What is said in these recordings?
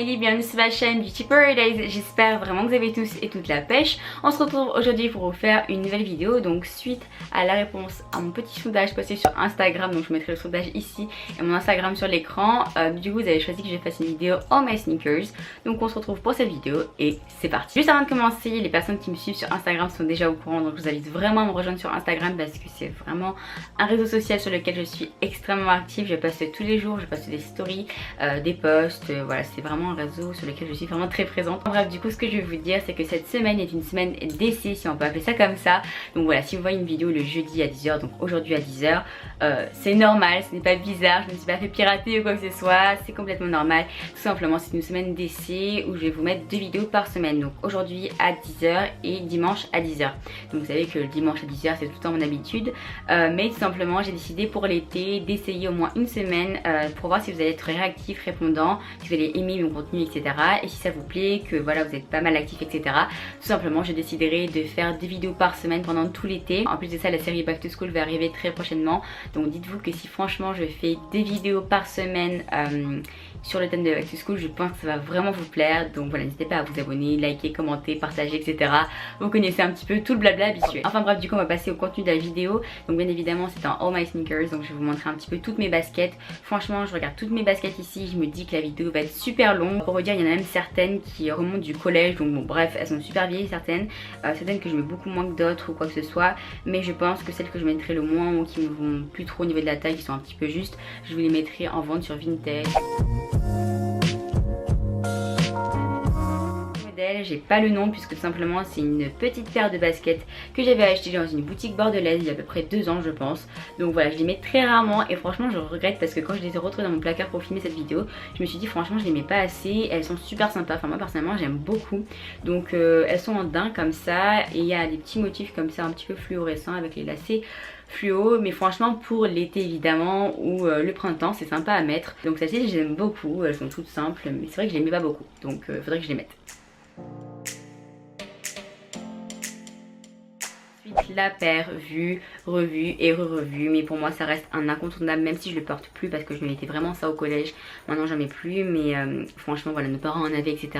ladies, bienvenue sur ma chaîne Beauty Paradise. J'espère vraiment que vous avez tous et toute la pêche. On se retrouve aujourd'hui pour vous faire une nouvelle vidéo. Donc suite à la réponse à mon petit sondage passé sur Instagram, donc je mettrai le sondage ici et mon Instagram sur l'écran. Du coup vous avez choisi que je fasse une vidéo All My Sneakers. Donc on se retrouve pour cette vidéo et c'est parti. Juste avant de commencer, les personnes qui me suivent sur Instagram sont déjà au courant, donc je vous invite vraiment à me rejoindre sur Instagram parce que c'est vraiment un réseau social sur lequel je suis extrêmement active. Je poste tous les jours, je poste des stories, des posts, voilà, c'est vraiment un réseau sur lequel je suis vraiment très présente. Bref, du coup ce que je vais vous dire c'est que cette semaine est une semaine d'essai, si on peut appeler ça comme ça. Donc voilà, si vous voyez une vidéo le jeudi à 10h, donc aujourd'hui à 10h, c'est normal, ce n'est pas bizarre, je ne me suis pas fait pirater ou quoi que ce soit, c'est complètement normal. Tout simplement c'est une semaine d'essai où je vais vous mettre 2 vidéos par semaine, donc aujourd'hui à 10h et dimanche à 10h. Donc vous savez que le dimanche à 10h c'est tout le temps mon habitude, mais tout simplement j'ai décidé pour l'été d'essayer au moins une semaine pour voir si vous allez être réactif, répondant, si vous allez aimer mon contenu, etc. Et si ça vous plaît, que voilà vous êtes pas mal actif, etc. Tout simplement je déciderai de faire 2 vidéos par semaine pendant tout l'été. En plus de ça, la série Back to School va arriver très prochainement, donc dites-vous que si franchement je fais 2 vidéos par semaine sur le thème de Back to School, je pense que ça va vraiment vous plaire. Donc voilà, n'hésitez pas à vous abonner, liker, commenter, partager, etc. Vous connaissez un petit peu tout le blabla habituel. Enfin bref, du coup on va passer au contenu de la vidéo. Donc bien évidemment c'est un All My Sneakers, donc je vais vous montrer un petit peu toutes mes baskets. Franchement je regarde toutes mes baskets ici, je me dis que la vidéo va être super longue. Pour vous dire, il y en a même certaines qui remontent du collège, donc bon bref, elles sont super vieilles certaines, certaines que je mets beaucoup moins que d'autres ou quoi que ce soit, mais je pense que celles que je mettrai le moins ou qui me vont plus trop au niveau de la taille, qui sont un petit peu justes, je vous les mettrai en vente sur Vinted. J'ai pas le nom puisque tout simplement c'est une petite paire de baskets que j'avais acheté dans une boutique bordelaise il y a à peu près 2 ans je pense. Donc voilà, je les mets très rarement et franchement je regrette parce que quand je les ai retrouvées dans mon placard pour filmer cette vidéo, je me suis dit franchement je les mets pas assez. Elles sont super sympas, enfin moi personnellement j'aime beaucoup. Donc elles sont en daim comme ça et il y a des petits motifs comme ça un petit peu fluorescents avec les lacets fluo, mais franchement pour l'été évidemment ou le printemps c'est sympa à mettre. Donc celles-ci j'aime beaucoup, elles sont toutes simples mais c'est vrai que je les mets pas beaucoup, donc faudrait que je les mette. La paire vue, revue et re-revue, mais pour moi ça reste un incontournable même si je le porte plus parce que je me mettais vraiment ça au collège. Maintenant j'en mets plus, mais franchement voilà, nos parents en avaient, etc.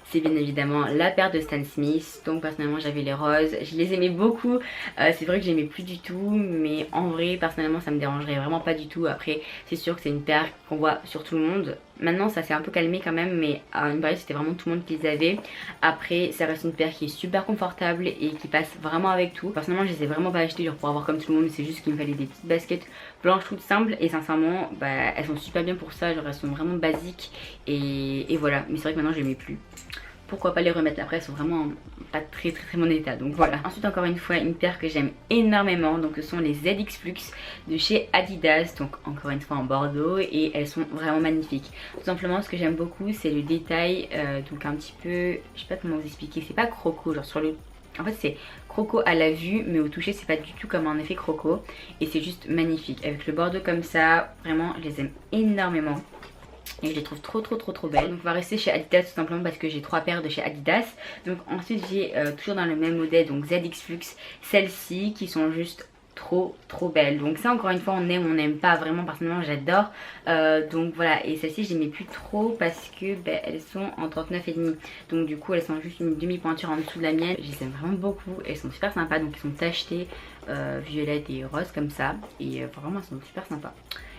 C'est bien évidemment la paire de Stan Smith. Donc personnellement j'avais les roses, je les aimais beaucoup, c'est vrai que je les aimais plus du tout, mais en vrai personnellement ça me dérangerait vraiment pas du tout. Après c'est sûr que c'est une paire qu'on voit sur tout le monde. Maintenant ça s'est un peu calmé quand même, mais à une période c'était vraiment tout le monde qui les avait. Après ça reste une paire qui est super confortable et qui passe vraiment avec tout. Personnellement je les ai vraiment pas achetées pour avoir comme tout le monde, c'est juste qu'il me fallait des petites baskets blanches toutes simples et sincèrement bah, elles sont super bien pour ça, genre elles sont vraiment basiques et voilà. Mais c'est vrai que maintenant je les mets plus. Pourquoi pas les remettre, après elles sont vraiment pas très bon état, donc voilà. Ensuite encore une fois une paire que j'aime énormément, donc ce sont les ZX Flux de chez Adidas, donc encore une fois en bordeaux et elles sont vraiment magnifiques. Tout simplement ce que j'aime beaucoup c'est le détail, donc un petit peu, je sais pas comment vous expliquer, c'est pas croco, genre sur le... En fait c'est croco à la vue mais au toucher c'est pas du tout comme un effet croco et c'est juste magnifique. Avec le bordeaux comme ça, vraiment je les aime énormément. Et je les trouve trop belles. Donc on va rester chez Adidas tout simplement parce que j'ai 3 paires de chez Adidas. Donc ensuite j'ai toujours dans le même modèle, donc ZX Flux, celles-ci qui sont juste trop belles. Donc ça encore une fois on aime ou on n'aime pas, vraiment personnellement j'adore. Donc voilà, et celles-ci je les mets plus trop parce que bah, elles sont en 39,5. Donc du coup elles sont juste une demi pointure en dessous de la mienne. Je les aime vraiment beaucoup, elles sont super sympas, donc elles sont tachetées violette et rose comme ça. Et vraiment elles sont super sympas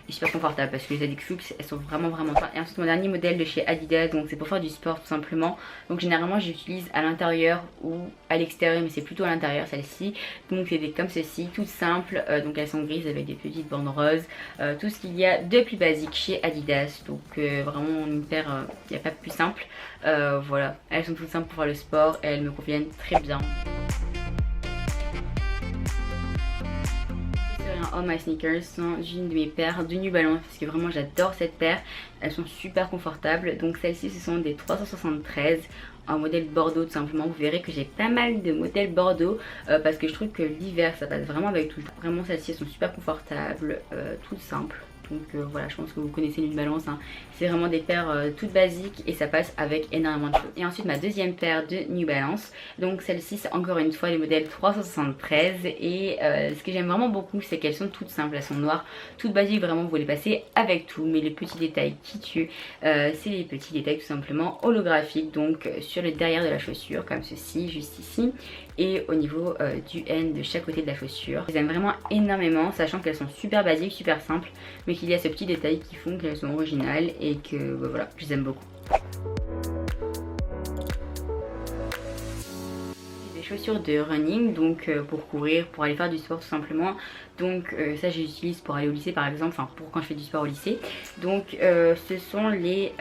et super confortable parce que les ZX Flux elles sont vraiment sympas. Et ensuite mon dernier modèle de chez Adidas, donc c'est pour faire du sport tout simplement. Donc généralement j'utilise à l'intérieur ou à l'extérieur, mais c'est plutôt à l'intérieur celle-ci. Donc c'est des comme ceci, toutes simples, donc elles sont grises avec des petites bandes roses, tout ce qu'il y a de plus basique chez Adidas. Donc vraiment une paire, il n'y a pas plus simple. Voilà, elles sont toutes simples pour faire le sport et elles me conviennent très bien. All My Sneakers sont une de mes paires de New Balance parce que vraiment j'adore cette paire, elles sont super confortables. Donc celles-ci ce sont des 373 en modèle bordeaux tout simplement. Vous verrez que j'ai pas mal de modèles bordeaux parce que je trouve que l'hiver ça passe vraiment avec tout. Vraiment celles-ci sont super confortables, toutes simples. Donc voilà, je pense que vous connaissez New Balance, hein. C'est vraiment des paires toutes basiques et ça passe avec énormément de choses. Et ensuite ma deuxième paire de New Balance, donc celle-ci c'est encore une fois le modèle 373 et ce que j'aime vraiment beaucoup c'est qu'elles sont toutes simples, elles sont noires, toutes basiques, vraiment vous les passer avec tout, mais les petits détails qui tuent, c'est les petits détails tout simplement holographiques, donc sur le derrière de la chaussure comme ceci, juste ici, et au niveau du N de chaque côté de la chaussure. Je les aime vraiment énormément, sachant qu'elles sont super basiques, super simples, mais qu'il y a ces petits détails qui font qu'elles sont originales et que voilà, je les aime beaucoup. Des chaussures de running, donc pour courir, pour aller faire du sport tout simplement. Donc ça j'utilise pour aller au lycée par exemple, enfin pour quand je fais du sport au lycée. Donc ce sont les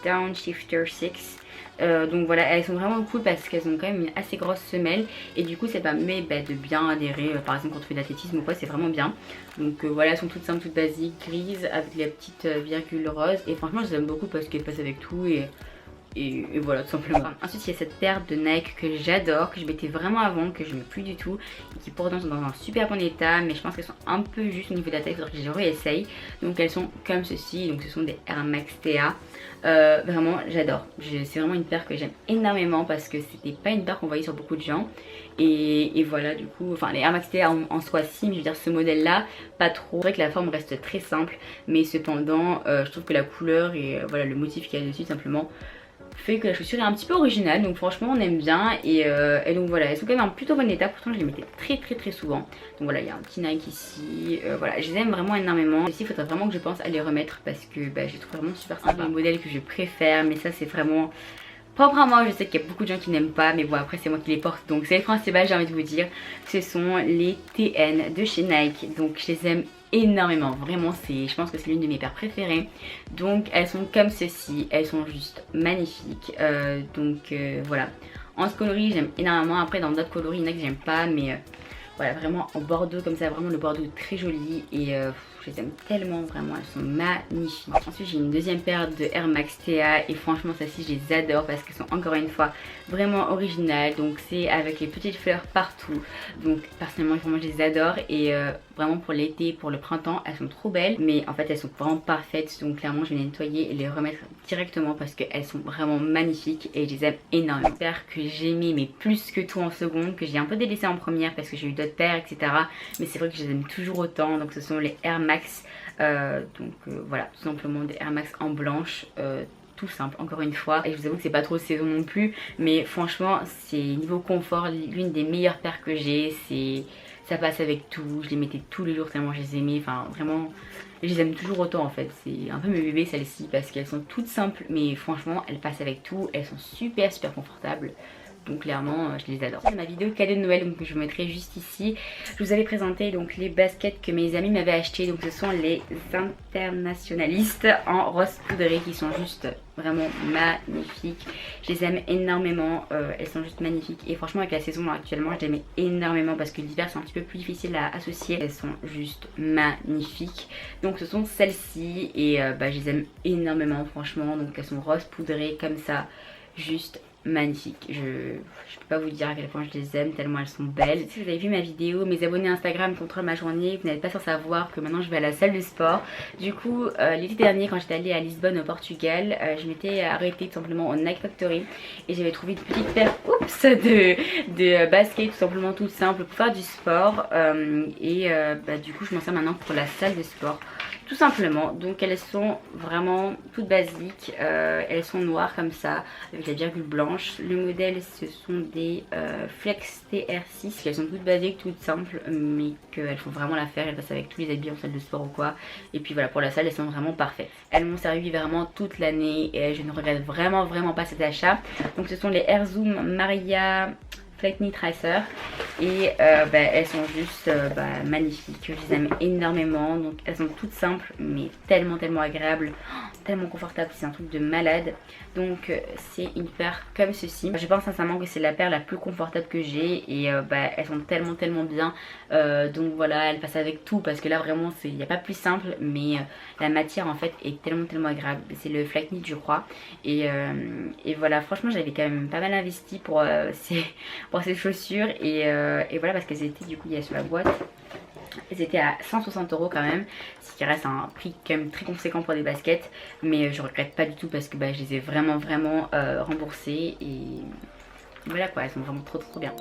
Downshifter 6. Donc voilà, elles sont vraiment cool parce qu'elles ont quand même une assez grosse semelle et du coup ça permet de bien adhérer, par exemple quand on fait de l'athlétisme ou quoi, c'est vraiment bien. Donc voilà, elles sont toutes simples, toutes basiques, grises avec les petites virgules roses et franchement je les aime beaucoup parce qu'elles passent avec tout et voilà tout simplement. Ensuite il y a cette paire de Nike que j'adore, que je mettais vraiment avant, que je mets plus du tout et qui pourtant sont dans un super bon état, mais je pense qu'elles sont un peu juste au niveau de la taille, il faudrait que je les réessaye. Donc elles sont comme ceci, donc ce sont des Air Max TA. Vraiment j'adore, c'est vraiment une paire que j'aime énormément parce que c'était pas une paire qu'on voyait sur beaucoup de gens et voilà du coup, enfin les Air Max TA en soi si, mais je veux dire ce modèle là pas trop. C'est vrai que la forme reste très simple mais cependant je trouve que la couleur et voilà le motif qu'il y a dessus simplement fait que la chaussure est un petit peu originale, donc franchement on aime bien et donc voilà, elles sont quand même en plutôt bon état, pourtant je les mettais très souvent. Donc voilà, il y a un petit Nike ici, voilà, je les aime vraiment énormément. Ici il faudrait vraiment que je pense à les remettre parce que je les trouve vraiment super sympa. Un des modèles que je préfère, mais ça c'est vraiment propre à moi, je sais qu'il y a beaucoup de gens qui n'aiment pas, mais bon après c'est moi qui les porte, donc c'est le principal, j'ai envie de vous dire. Ce sont les TN de chez Nike, donc je les aime énormément, vraiment je pense que c'est l'une de mes paires préférées. Donc elles sont comme ceci, elles sont juste magnifiques, voilà. En ce coloris j'aime énormément, après dans d'autres coloris il y en a que j'aime pas, mais voilà, vraiment en bordeaux comme ça, vraiment le bordeaux très joli et je les aime tellement, vraiment elles sont magnifiques. Ensuite j'ai une deuxième paire de Air Max TA et franchement celles-ci je les adore parce qu'elles sont encore une fois vraiment originales. Donc c'est avec les petites fleurs partout, donc personnellement vraiment je les adore et vraiment pour l'été, pour le printemps elles sont trop belles, mais en fait elles sont vraiment parfaites, donc clairement je vais les nettoyer et les remettre directement parce qu'elles sont vraiment magnifiques et je les aime énormément. Paire que j'ai mis mais plus que tout en seconde, que j'ai un peu délaissé en première parce que j'ai eu d'autres paires etc, mais c'est vrai que je les aime toujours autant. Donc ce sont les Air Max, voilà tout simplement des Air Max en blanche, tout simple encore une fois, et je vous avoue que c'est pas trop saison non plus, mais franchement c'est niveau confort l'une des meilleures paires que j'ai. Ça passe avec tout, je les mettais tous les jours tellement je les aimais, enfin vraiment je les aime toujours autant en fait. C'est un peu mes bébés celles-ci parce qu'elles sont toutes simples mais franchement elles passent avec tout, elles sont super confortables. Donc clairement je les adore. C'est ma vidéo cadeau de Noël, donc je vous mettrai juste ici. Je vous avais présenté donc les baskets que mes amis m'avaient acheté. Donc ce sont les internationalistes en rose poudré qui sont juste vraiment magnifiques. Je les aime énormément, elles sont juste magnifiques. Et franchement avec la saison actuellement je les aime énormément parce que l'hiver c'est un petit peu plus difficile à associer. Elles sont juste magnifiques. Donc ce sont celles-ci et je les aime énormément franchement. Donc elles sont rose poudré comme ça, juste magnifiques. Je peux pas vous dire à quel point je les aime tellement elles sont belles. Si vous avez vu ma vidéo, mes abonnés Instagram contrôlent ma journée, vous n'êtes pas sans savoir que maintenant je vais à la salle de sport. Du coup l'été dernier quand j'étais allée à Lisbonne au Portugal, je m'étais arrêtée tout simplement au Nike Factory et j'avais trouvé une petite paire de baskets tout simplement tout simple pour faire du sport du coup je m'en sers maintenant pour la salle de sport tout simplement. Donc elles sont vraiment toutes basiques, elles sont noires comme ça avec la virgule blanche. Le modèle ce sont des Flex TR6, elles sont toutes basiques, toutes simples mais qu'elles font vraiment l'affaire, elles passent avec tous les habits en salle de sport ou quoi. Et puis voilà, pour la salle elles sont vraiment parfaites. Elles m'ont servi vraiment toute l'année et je ne regrette vraiment pas cet achat. Donc ce sont les Air Zoom Maria Flight Knit Racer et elles sont juste magnifiques, je les aime énormément. Donc elles sont toutes simples mais tellement agréables, tellement confortables, c'est un truc de malade. Donc c'est une paire comme ceci, je pense sincèrement que c'est la paire la plus confortable que j'ai et elles sont tellement bien, donc voilà, elles passent avec tout parce que là vraiment il n'y a pas plus simple, mais la matière en fait est tellement agréable. C'est le Flight Knit je crois et voilà, franchement j'avais quand même pas mal investi pour ces chaussures et voilà parce qu'elles étaient, du coup il y a sur la boîte, Elles étaient à 160 € quand même, ce qui reste un prix quand même très conséquent pour des baskets. Mais je regrette pas du tout parce que bah, je les ai vraiment remboursées. Et voilà quoi, elles sont vraiment trop bien.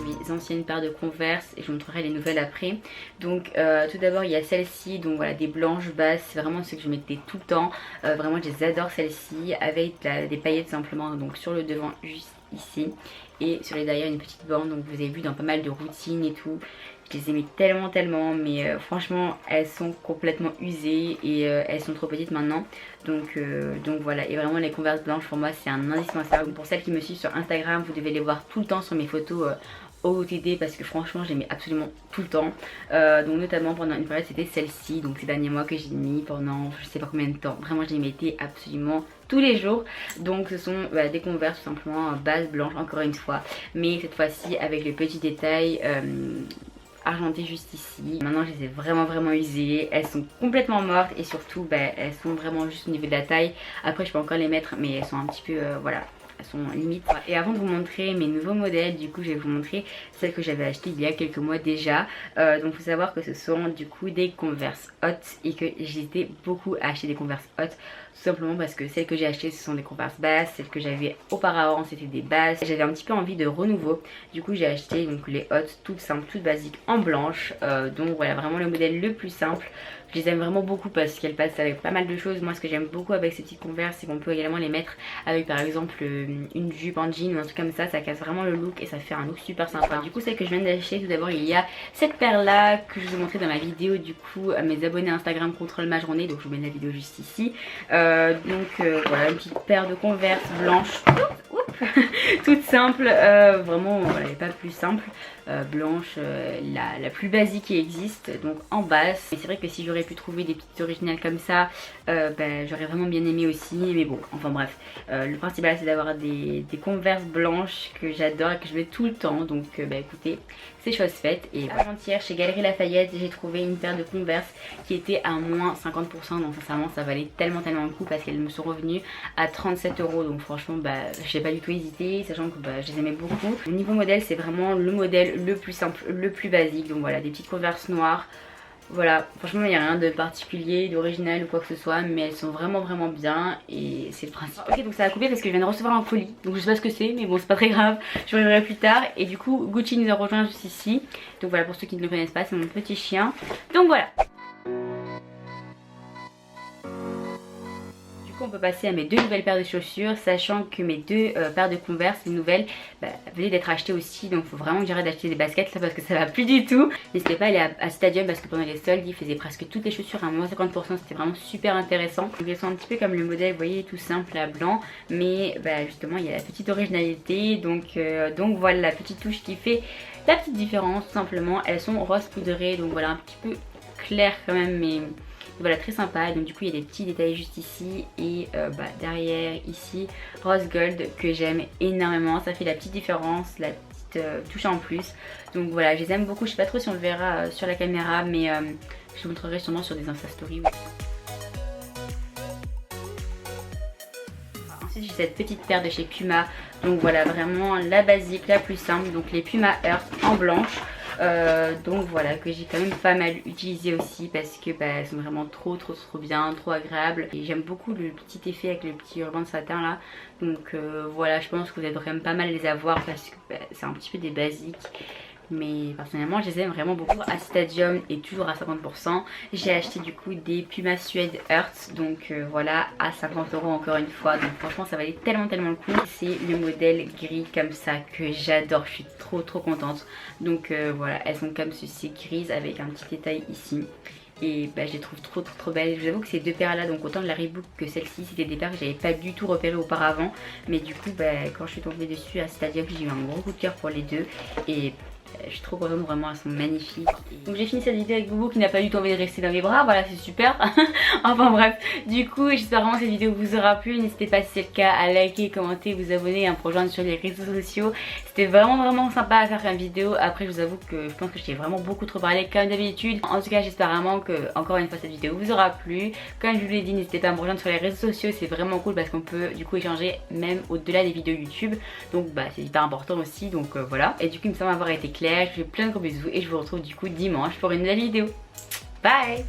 Mes anciennes paires de Converse et je vous montrerai les nouvelles après. Donc tout d'abord il y a celle-ci, donc voilà, des blanches basses, c'est vraiment ce que je mettais tout le temps. Vraiment je les adore celles-ci, avec des paillettes simplement, donc sur le devant juste ici, et sur les derrière une petite bande. Donc vous avez vu dans pas mal de routines et tout, je les aimais tellement, mais franchement elles sont complètement usées et elles sont trop petites maintenant. Donc voilà, et vraiment les Converse blanches pour moi c'est un indispensable. Donc, pour celles qui me suivent sur Instagram, vous devez les voir tout le temps sur mes photos OOTD parce que franchement j'aimais absolument tout le temps. Donc notamment pendant une période c'était celle-ci, donc ces derniers mois que j'ai mis pendant je sais pas combien de temps. Vraiment je les mettais absolument tous les jours. Donc ce sont des Converse tout simplement base blanche encore une fois, mais cette fois-ci avec les petits détails argentées juste ici. Maintenant je les ai vraiment usées, elles sont complètement mortes et surtout elles sont vraiment juste au niveau de la taille. Après je peux encore les mettre mais elles sont un petit peu voilà, elles sont limites. Et avant de vous montrer mes nouveaux modèles, du coup je vais vous montrer celles que j'avais achetées il y a quelques mois déjà. Donc il faut savoir que ce sont du coup des Converse hautes et que j'hésitais beaucoup à acheter des Converse hautes. Tout simplement parce que celles que j'ai achetées ce sont des Converse basses, celles que j'avais auparavant c'était des basses. J'avais un petit peu envie de renouveau, du coup j'ai acheté donc les hautes toutes simples, toutes basiques en blanche. Donc voilà, vraiment le modèle le plus simple. Je les aime vraiment beaucoup parce qu'elles passent avec pas mal de choses. Moi ce que j'aime beaucoup avec ces petites Converse c'est qu'on peut également les mettre avec par exemple une jupe en jean ou un truc comme ça casse vraiment le look et ça fait un look super sympa. Du coup celle que je viens d'acheter, tout d'abord il y a cette paire là que je vous ai montré dans ma vidéo, du coup mes abonnés Instagram contrôlent ma journée, donc je vous mets la vidéo juste ici. Voilà une petite paire de Converse blanche toute simple, vraiment voilà, elle n'est pas plus simple, blanche, la plus basique qui existe, donc en basse. Et c'est vrai que si j'aurais pu trouver des petites originales comme ça, j'aurais vraiment bien aimé aussi, mais bon, enfin bref, le principal c'est d'avoir des Converse blanches que j'adore et que je mets tout le temps, donc écoutez, c'est chose faite. Et avant-hier chez Galeries Lafayette j'ai trouvé une paire de Converse qui était à moins 50%, donc sincèrement ça valait tellement le coup parce qu'elles me sont revenues à 37 €, donc franchement j'ai pas du tout hésité, sachant que je les aimais beaucoup. Au niveau modèle c'est vraiment le modèle le plus simple, le plus basique, donc voilà, des petites Converse noires. Voilà, franchement il n'y a rien de particulier, d'original ou quoi que ce soit, mais elles sont vraiment bien et c'est le principe. Ok, donc ça a coupé parce que je viens de recevoir un colis, donc je sais pas ce que c'est, mais bon c'est pas très grave, je reviendrai plus tard. Et du coup Gucci nous a rejoint juste ici, donc voilà, pour ceux qui ne le connaissent pas, c'est mon petit chien, donc voilà. On peut passer à mes deux nouvelles paires de chaussures, sachant que mes deux paires de Converse, les nouvelles, venaient d'être achetées aussi. Donc il faut vraiment que j'arrête d'acheter des baskets là parce que ça va plus du tout. N'hésitez pas à aller à Stadium parce que pendant les soldes ils faisaient presque toutes les chaussures à moins 50%, c'était vraiment super intéressant. Donc elles sont un petit peu comme le modèle, vous voyez, tout simple à blanc, mais justement il y a la petite originalité. Donc voilà la petite touche qui fait la petite différence tout simplement. Elles sont rose poudrées, donc voilà, un petit peu clair quand même, mais voilà, très sympa. Donc du coup il y a des petits détails juste ici et derrière ici rose gold que j'aime énormément. Ça fait la petite différence, la petite touche en plus. Donc voilà, je les aime beaucoup. Je sais pas trop si on le verra sur la caméra, mais je vous montrerai sûrement sur des Insta Stories. Ensuite j'ai cette petite paire de chez Puma. Donc voilà, vraiment la basique, la plus simple. Donc les Puma Earth en blanche. Donc voilà, que j'ai quand même pas mal utilisé aussi parce que elles sont vraiment trop bien, trop agréables. Et j'aime beaucoup le petit effet avec le petit ruban de satin là. Donc voilà, je pense que vous allez quand même pas mal les avoir parce que c'est un petit peu des basiques. Mais personnellement je les aime vraiment beaucoup. À Stadium et toujours à 50%, j'ai acheté du coup des Puma Suede Earth. Donc voilà, à 50 € encore une fois. Donc franchement ça valait tellement le coup. C'est le modèle gris comme ça que j'adore, je suis trop contente. Donc voilà, elles sont comme ceci, grises avec un petit détail ici. Et je les trouve trop belles. Je vous avoue que ces deux paires là, donc autant de la Reebok que celle-ci, c'était des paires que j'avais pas du tout repérées auparavant. Mais du coup quand je suis tombée dessus à Stadium, j'ai eu un gros coup de cœur pour les deux. Et Je suis trop contente, vraiment elles sont magnifiques. Donc j'ai fini cette vidéo avec Boubou qui n'a pas du tout envie de rester dans mes bras, voilà c'est super. Enfin bref, du coup j'espère vraiment que cette vidéo vous aura plu. N'hésitez pas si c'est le cas à liker, commenter, vous abonner et à me rejoindre sur les réseaux sociaux. C'était vraiment sympa à faire comme vidéo. Après je vous avoue que je pense que j'ai vraiment beaucoup trop parlé comme d'habitude. En tout cas j'espère vraiment que encore une fois cette vidéo vous aura plu. Comme je vous l'ai dit, n'hésitez pas à me rejoindre sur les réseaux sociaux, c'est vraiment cool parce qu'on peut du coup échanger même au-delà des vidéos YouTube. Donc bah c'est hyper important aussi, donc voilà. Et du coup il me semble avoir été clair. Je vous fais plein de gros bisous et je vous retrouve du coup dimanche pour une nouvelle vidéo. Bye!